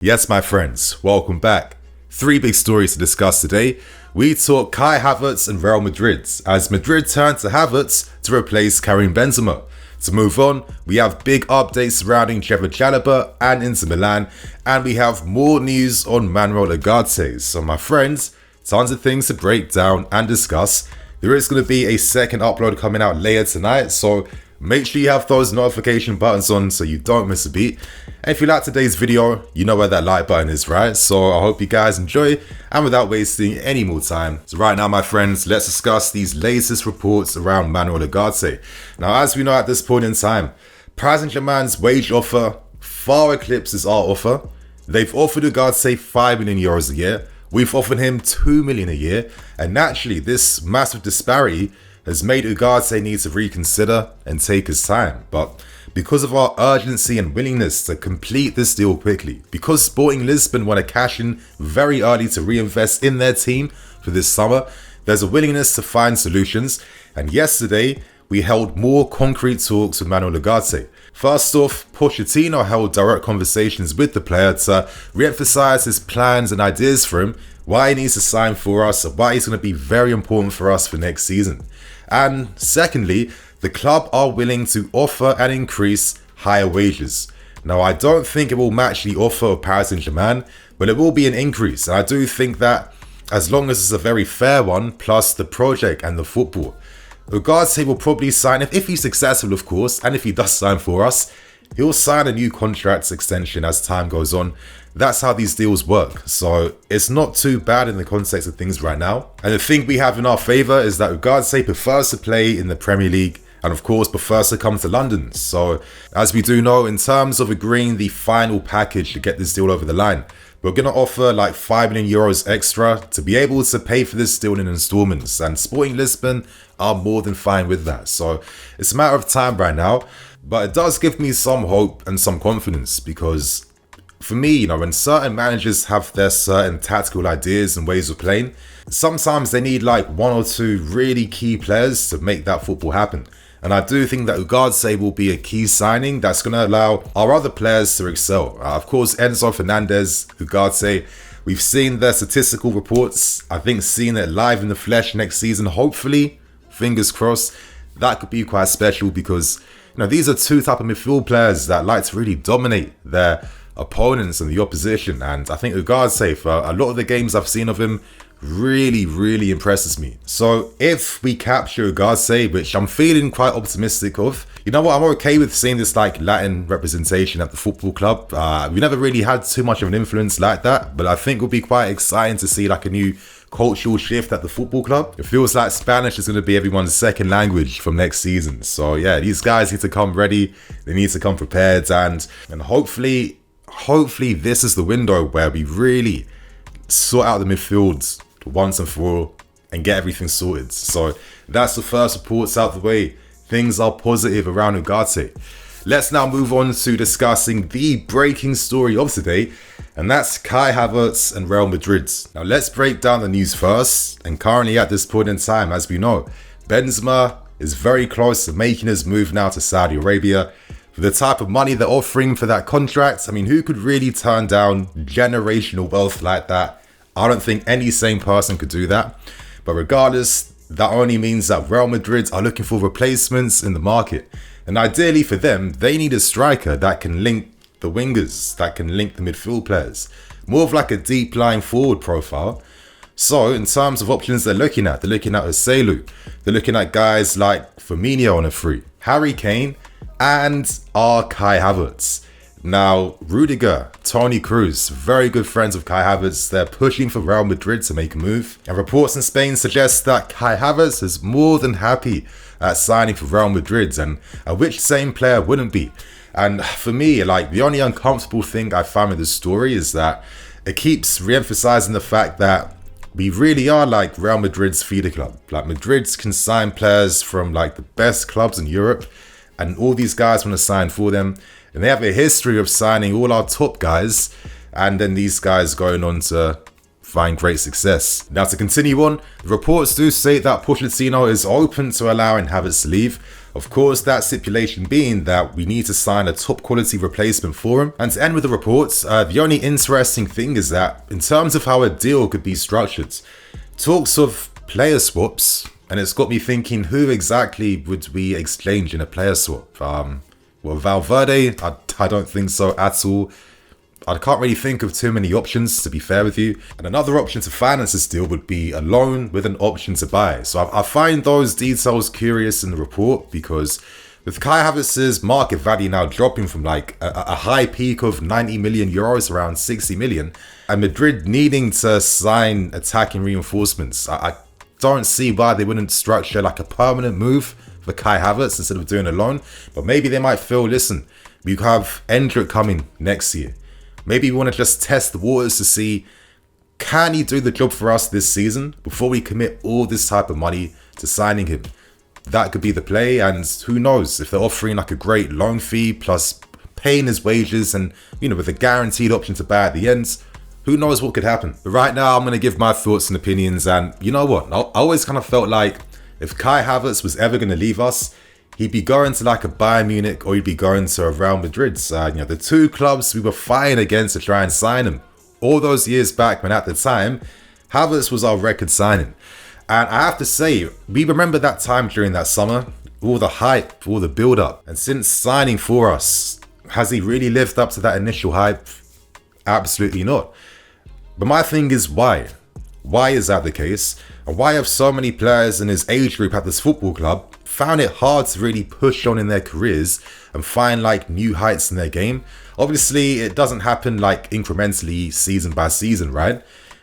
Yes, my friends, welcome back. Three big stories to discuss today. We talk Kai Havertz and Real Madrid, as Madrid turn to Havertz to replace Karim Benzema. To move on, we have big updates surrounding Trevor Chalobah and Inter Milan, and we have more news on Manuel Ugarte. So my friends, tons of things to break down and discuss. There is going to be a second upload coming out later tonight, so make sure you have those notification buttons on so you don't miss a beat. And if you like today's video, you know where that like button is, right? So I hope you guys enjoy, and without wasting any more time. So right now, my friends, let's discuss these latest reports around Manuel Ugarte. Now, as we know at this point in time, Paris Saint-Germain's wage offer far eclipses our offer. They've offered Ugarte €5 million a year. We've offered him $2 million a year. And naturally, this massive disparity has made Ugarte need to reconsider and take his time. But because of our urgency and willingness to complete this deal quickly, because Sporting Lisbon want to cash in very early to reinvest in their team for this summer, there's a willingness to find solutions. And yesterday, we held more concrete talks with Manuel Ugarte. First off, Pochettino held direct conversations with the player to re-emphasize his plans and ideas for him, why he needs to sign for us, and why he's going to be very important for us for next season. And secondly, the club are willing to offer and increase higher wages. Now, I don't think it will match the offer of Paris Saint-Germain, but it will be an increase. And I do think that as long as it's a very fair one, plus the project and the football, Ugarte will probably sign, if he's successful, of course, and if he does sign for us, he'll sign a new contract extension as time goes on. That's how these deals work. So it's not too bad in the context of things right now. And the thing we have in our favour is that Ugarte prefers to play in the Premier League and of course prefers to come to London. So as we do know, in terms of agreeing the final package to get this deal over the line, we're going to offer like €5 million extra to be able to pay for this deal in installments. And Sporting Lisbon are more than fine with that. So it's a matter of time right now. But it does give me some hope and some confidence because for me, when certain managers have their certain tactical ideas and ways of playing, sometimes they need like one or two really key players to make that football happen. And I do think that Ugarte will be a key signing that's going to allow our other players to excel. Of course, Enzo Fernandez, Ugarte, we've seen their statistical reports. I think seeing it live in the flesh next season, hopefully, fingers crossed, that could be quite special because these are two type of midfield players that like to really dominate their opponents and the opposition. And I think Ugarte, for a lot of the games I've seen of him, really impresses me. So if we capture Ugarte, which I'm feeling quite optimistic of, you know what, I'm okay with seeing this like Latin representation at the football club. We never really had too much of an influence like that, but I think it'll be quite exciting to see like a new cultural shift at the football club. It feels like Spanish is going to be everyone's second language from next season. So yeah, these guys need to come ready, they need to come prepared, and hopefully this is the window where we really sort out the midfield once and for all and get everything sorted. So that's the first reports out the way. Things are positive around Ugarte. Let's now move on to discussing the breaking story of today, and that's Kai Havertz and Real Madrid. Now let's break down the news first. And currently at this point in time, as we know, Benzema is very close to making his move now to Saudi Arabia. For the type of money they're offering for that contract, I mean, who could really turn down generational wealth like that? I don't think any sane person could do that. But regardless, that only means that Real Madrid are looking for replacements in the market. And ideally for them, they need a striker that can link the wingers, that can link the midfield players. More of like a deep lying forward profile. So in terms of options they're looking at Joselu. They're looking at guys like Firmino on a free, Harry Kane, and Kai Havertz. Now, Rudiger, Toni Kroos, very good friends of Kai Havertz. They're pushing for Real Madrid to make a move. And reports in Spain suggest that Kai Havertz is more than happy at signing for Real Madrid. And which same player wouldn't be? And for me, like, the only uncomfortable thing I found with this story is that it keeps re-emphasizing the fact that we really are like Real Madrid's feeder club. Like, Madrid can sign players from like the best clubs in Europe, and all these guys want to sign for them. And they have a history of signing all our top guys, and then these guys going on to find great success. Now to continue on, the reports do say that Pochettino is open to allowing Havertz to leave. Of course, that stipulation being that we need to sign a top quality replacement for him. And to end with the reports, the only interesting thing is that in terms of how a deal could be structured, talks of player swaps, and it's got me thinking, who exactly would we exchange in a player swap? Well, Valverde, I don't think so at all. I can't really think of too many options, to be fair with you. And another option to finance this deal would be a loan with an option to buy. So I find those details curious in the report, because with Kai Havertz's market value now dropping from like a high peak of 90 million euros, around 60 million, and Madrid needing to sign attacking reinforcements, I don't see why they wouldn't structure like a permanent move for Kai Havertz instead of doing a loan. But maybe they might feel, listen, we have Endrick coming next year. Maybe we want to just test the waters to see, can he do the job for us this season before we commit all this type of money to signing him? That could be the play, and who knows, if they're offering like a great loan fee plus paying his wages and, you know, with a guaranteed option to buy at the end, who knows what could happen. But right now, I'm going to give my thoughts and opinions, and you know what? I always kind of felt like if Kai Havertz was ever going to leave us, he'd be going to like a Bayern Munich or he'd be going to a Real Madrid. The two clubs we were fighting against to try and sign him all those years back, when at the time, Havertz was our record signing. And I have to say, we remember that time during that summer, all the hype, all the build-up. And since signing for us, has he really lived up to that initial hype? Absolutely not. But my thing is, why? Why is that the case? And why have so many players in his age group at this football club found it hard to really push on in their careers and find like new heights in their game? Obviously, it doesn't happen like incrementally season by season, right?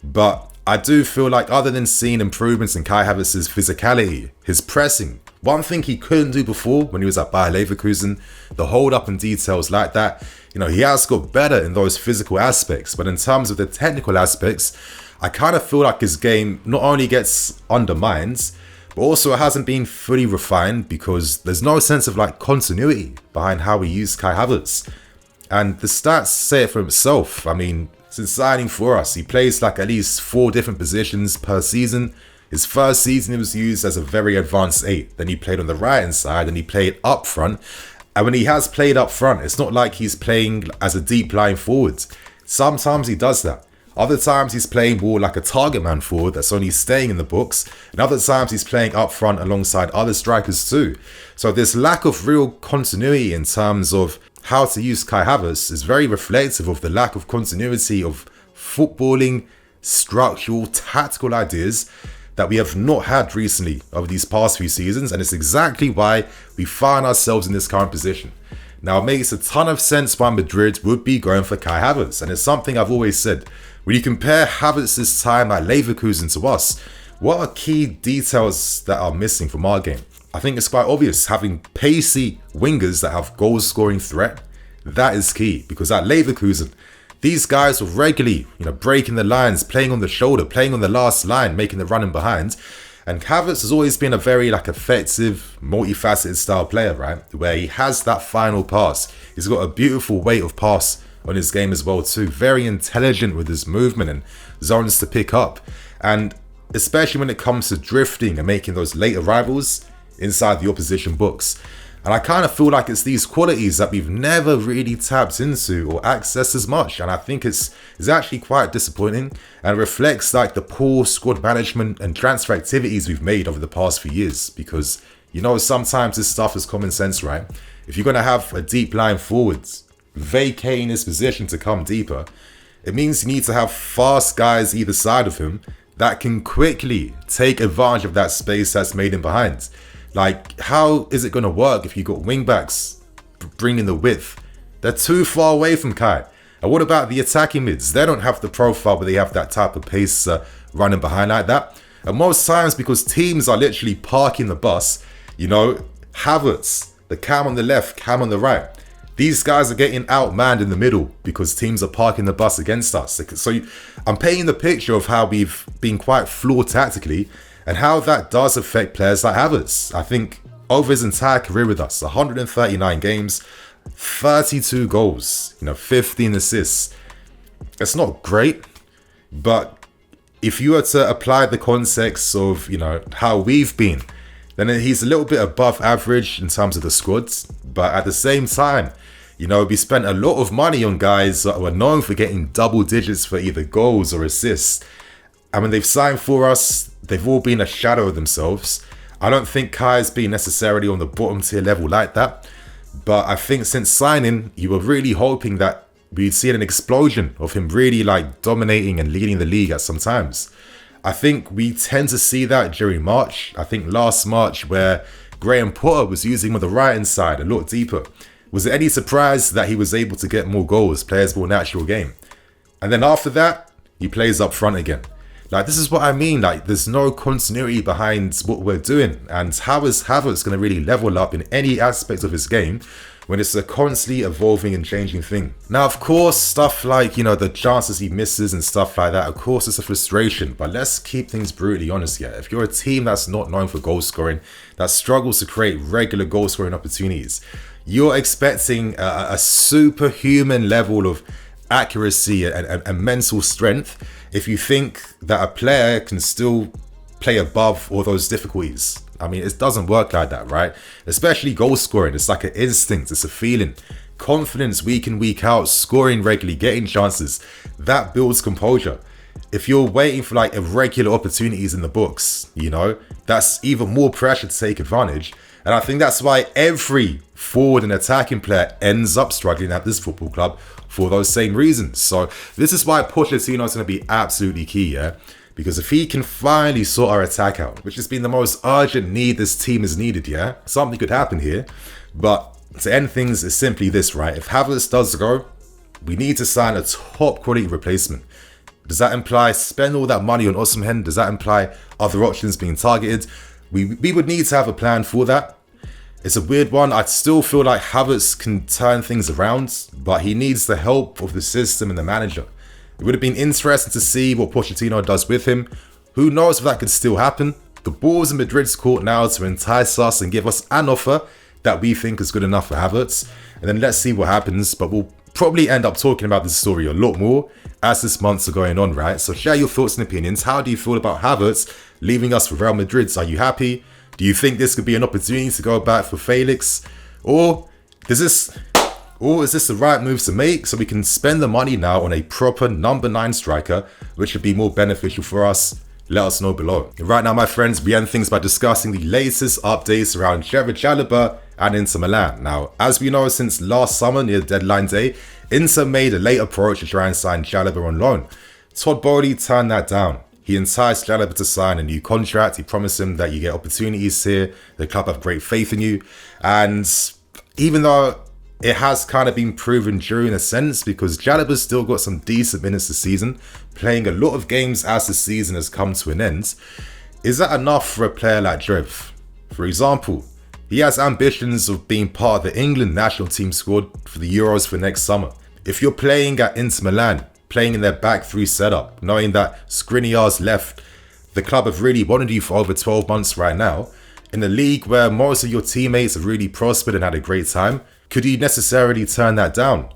But I do feel like, other than seeing improvements in Kai Havertz's physicality, his pressing, one thing he couldn't do before when he was at Bayer Leverkusen, the hold up and details like that, you know, he has got better in those physical aspects. But in terms of the technical aspects, I kind of feel like his game not only gets undermined, but also it hasn't been fully refined, because there's no sense of like continuity behind how we use Kai Havertz. And the stats say it for himself. I mean, since signing for us, he plays like at least 4 different positions per season. His first season, he was used as a very advanced 8. Then he played on the right hand side, and he played up front. And when he has played up front, it's not like he's playing as a deep line forward. Sometimes he does that. Other times he's playing more like a target man forward that's only staying in the box. And other times he's playing up front alongside other strikers too. So this lack of real continuity in terms of how to use Kai Havertz is very reflective of the lack of continuity of footballing, structural, tactical ideas that we have not had recently over these past few seasons. And it's exactly why we find ourselves in this current position. Now, it makes a ton of sense why Madrid would be going for Kai Havertz. And it's something I've always said. When you compare Havertz's time at Leverkusen to us, what are key details that are missing from our game? I think it's quite obvious. Having pacey wingers that have goal-scoring threat, that is key. Because at Leverkusen, these guys were regularly, breaking the lines, playing on the shoulder, playing on the last line, making the running behind. And Havertz has always been a very effective, multifaceted style player, right? Where he has that final pass. He's got a beautiful weight of pass on his game as well too. Very intelligent with his movement and zones to pick up. And especially when it comes to drifting and making those late arrivals inside the opposition box. And I kind of feel like it's these qualities that we've never really tapped into or accessed as much. And I think it's actually quite disappointing and reflects the poor squad management and transfer activities we've made over the past few years. Because, sometimes this stuff is common sense, right? If you're going to have a deep line forwards vacating his position to come deeper, it means you need to have fast guys either side of him that can quickly take advantage of that space that's made in behind. How is it going to work if you got wingbacks bringing the width? They're too far away from Kai. And what about the attacking mids? They don't have the profile where they have that type of pace running behind like that. And most times, because teams are literally parking the bus, Havertz, the cam on the left, cam on the right, these guys are getting outmanned in the middle because teams are parking the bus against us. So I'm painting the picture of how we've been quite flawed tactically, and how that does affect players like Havertz. I think over his entire career with us, 139 games, 32 goals, 15 assists. It's not great, but if you were to apply the context of, how we've been, then he's a little bit above average in terms of the squads. But at the same time, you know, we spent a lot of money on guys that were known for getting double digits for either goals or assists. And when they've signed for us, they've all been a shadow of themselves. I don't think Kai's been necessarily on the bottom tier level like that. But I think since signing, you were really hoping that we'd see an explosion of him really like dominating and leading the league at some times. I think we tend to see that during March. I think last March where Graham Potter was using him on the right-hand side a lot deeper. Was it any surprise that he was able to get more goals, play his more natural game? And then after that, he plays up front again. Like, this is what I mean. Like, there's no continuity behind what we're doing. And how is Havertz going to really level up in any aspect of his game when it's a constantly evolving and changing thing? Now, of course, stuff like, you know, the chances he misses and stuff like that, of course, it's a frustration. But let's keep things brutally honest here. If you're a team that's not known for goal scoring, that struggles to create regular goal scoring opportunities, you're expecting a superhuman level of accuracy and mental strength if you think that a player can still play above all those difficulties. I mean, it doesn't work like that, right? Especially goal scoring. It's like an instinct. It's a feeling. Confidence week in, week out, scoring regularly, getting chances. That builds composure. If you're waiting for like irregular opportunities in the books, you know, that's even more pressure to take advantage. And I think that's why every forward and attacking player ends up struggling at this football club for those same reasons. So this is why Pochettino is going to be absolutely key, yeah? Because if he can finally sort our attack out, which has been the most urgent need this team has needed, yeah? Something could happen here. But to end things is simply this, right? If Havertz does go, we need to sign a top quality replacement. Does that imply spend all that money on Osimhen? Does that imply other options being targeted? We would need to have a plan for that. It's a weird one. I still feel like Havertz can turn things around, but he needs the help of the system and the manager. It would have been interesting to see what Pochettino does with him. Who knows if that could still happen? The ball's in Madrid's court now to entice us and give us an offer that we think is good enough for Havertz. And then let's see what happens. But we'll probably end up talking about this story a lot more as this months are going on, right? So share your thoughts and opinions. How do you feel about Havertz leaving us for Real Madrid? Are you happy? Do you think this could be an opportunity to go back for Felix? Or is this the right move to make so we can spend the money now on a proper number 9 striker, which would be more beneficial for us? Let us know below. Right now, my friends, we end things by discussing the latest updates around Trevor Chalobah and Inter Milan. Now, as we know, since last summer near deadline day, Inter made a late approach to try and sign Chalobah on loan. Todd Bowley turned that down. He enticed Chalobah to sign a new contract. He promised him that you get opportunities here. The club have great faith in you. And even though it has kind of been proven true in a sense, because Chalobah's still got some decent minutes this season, playing a lot of games as the season has come to an end, is that enough for a player like Trev? For example, he has ambitions of being part of the England national team squad for the Euros for next summer. If you're playing at Inter Milan, playing in their back 3 setup, knowing that Skriniar's left, the club have really wanted you for over 12 months right now, in a league where most of your teammates have really prospered and had a great time, could you necessarily turn that down?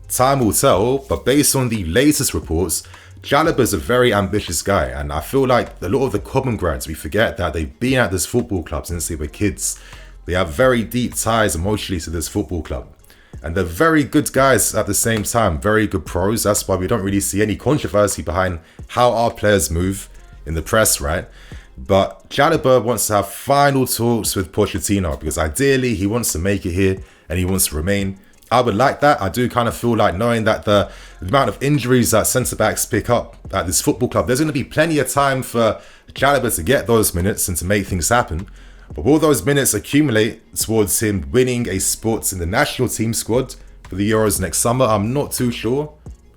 Time will tell, but based on the latest reports, Chalobah's a very ambitious guy, and I feel like a lot of the common grads, we forget that they've been at this football club since they were kids. They have very deep ties emotionally to this football club. And they're very good guys at the same time, very good pros. That's why we don't really see any controversy behind how our players move in the press, right? But Chalobah wants to have final talks with Pochettino because ideally he wants to make it here and he wants to remain. I would like that. I do kind of feel like knowing that the amount of injuries that centre-backs pick up at this football club, there's going to be plenty of time for Chalobah to get those minutes and to make things happen. But will those minutes accumulate towards him winning a spot in the national team squad for the Euros next summer? I'm not too sure.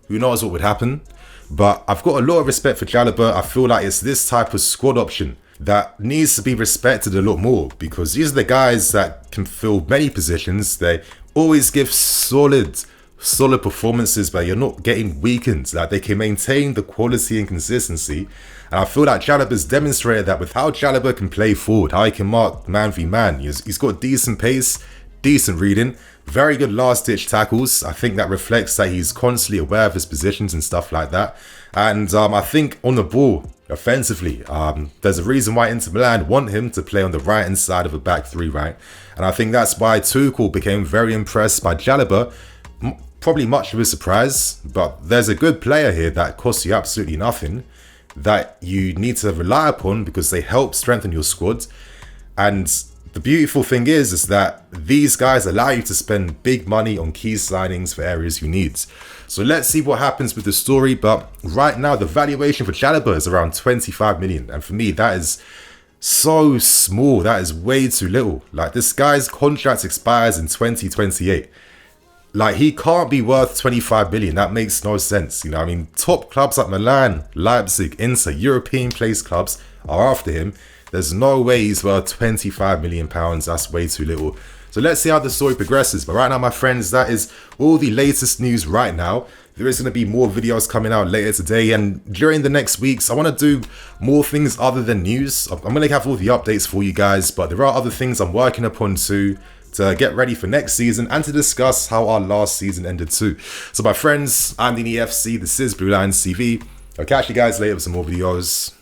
Who knows what would happen? But I've got a lot of respect for Chalobah. I feel like it's this type of squad option that needs to be respected a lot more because these are the guys that can fill many positions. They always give solid performances where you're not getting weakened, that they can maintain the quality and consistency. And I feel like Chalobah's demonstrated that with how Chalobah can play forward, how he can mark man v man. He's got decent pace, decent reading, very good last ditch tackles. I think that reflects that he's constantly aware of his positions and stuff like that. And I think on the ball, offensively. There's a reason why Inter Milan want him to play on the right hand side of a back three, right? And I think that's why Tuchel became very impressed by Chalobah. Probably much of a surprise, but there's a good player here that costs you absolutely nothing, that you need to rely upon because they help strengthen your squad. And the beautiful thing is that these guys allow you to spend big money on key signings for areas you need. So let's see what happens with the story. But right now, the valuation for Chalobah is around 25 million. And for me, that is so small. That is way too little. Like, this guy's contract expires in 2028. Like, he can't be worth 25 million. That makes no sense. You know, I mean, top clubs like Milan, Leipzig, Inter, European place clubs are after him. There's no way he's worth 25 million pounds. That's way too little. So let's see how the story progresses. But right now, my friends, that is all the latest news right now. There is going to be more videos coming out later today. And during the next weeks, I want to do more things other than news. I'm going to have all the updates for you guys. But there are other things I'm working upon too, to get ready for next season and to discuss how our last season ended too. So my friends, I'm the EFC. This is BlueLionsTV. I'll catch you guys later with some more videos.